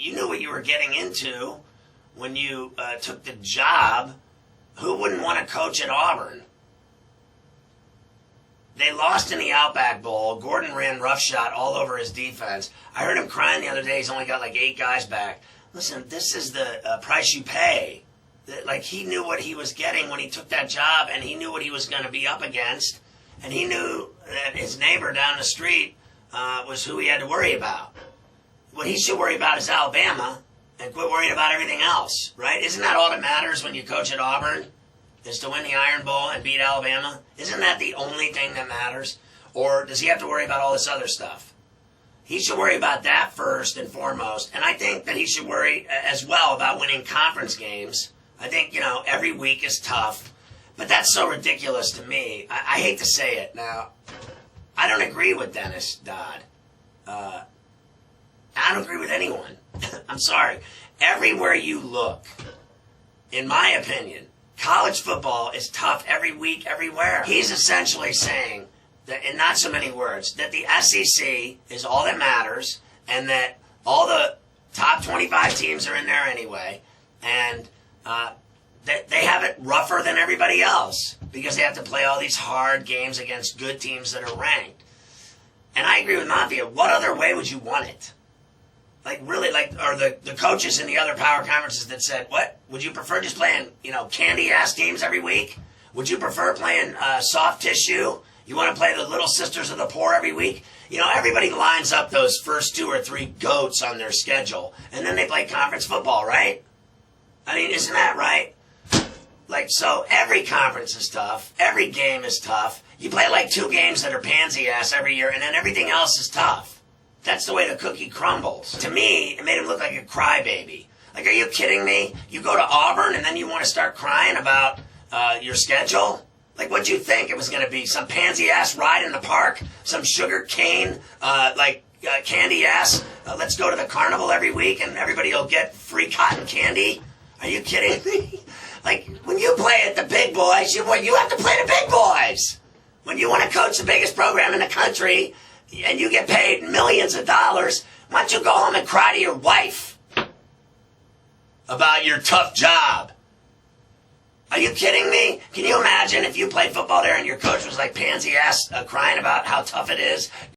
you knew what you were getting into when you took the job. Who wouldn't want to coach at Auburn? They lost in the Outback Bowl. Gordon ran roughshod all over his defense. I heard him crying the other day. He's only got like 8 guys back. Listen, this is the price you pay. Like, he knew what he was getting when he took that job, and he knew what he was going to be up against, and he knew that his neighbor down the street was who he had to worry about. What he should worry about is Alabama, and quit worrying about everything else, right? Isn't that all that matters when you coach at Auburn, is to win the Iron Bowl and beat Alabama? Isn't that the only thing that matters? Or does he have to worry about all this other stuff? He should worry about that first and foremost, and I think that he should worry as well about winning conference games. I think, every week is tough, but that's so ridiculous to me. I hate to say it. Now, I don't agree with Dennis Dodd. I don't agree with anyone. I'm sorry. Everywhere you look, in my opinion, college football is tough every week, everywhere. He's essentially saying, that, in not so many words, that the SEC is all that matters, and that all the top 25 teams are in there anyway, and they have it rougher than everybody else because they have to play all these hard games against good teams that are ranked. And I agree with Mafia. What other way would you want it? Like, really, or the coaches in the other power conferences that said, what? Would you prefer just playing, candy-ass teams every week? Would you prefer playing soft tissue? You want to play the Little Sisters of the Poor every week? Everybody lines up those first 2 or 3 goats on their schedule, and then they play conference football, right? I mean, isn't that right? So every conference is tough. Every game is tough. You play 2 games that are pansy-ass every year, and then everything else is tough. That's the way the cookie crumbles. To me, it made him look like a crybaby. Are you kidding me? You go to Auburn, and then you want to start crying about your schedule? What'd you think it was going to be? Some pansy-ass ride in the park? Some sugar cane, candy-ass? Let's go to the carnival every week, and everybody will get free cotton candy? Are you kidding me? When you play at the big boys, you have to play the big boys. When you want to coach the biggest program in the country and you get paid millions of dollars, why don't you go home and cry to your wife about your tough job? Are you kidding me? Can you imagine if you played football there and your coach was pansy-ass crying about how tough it is?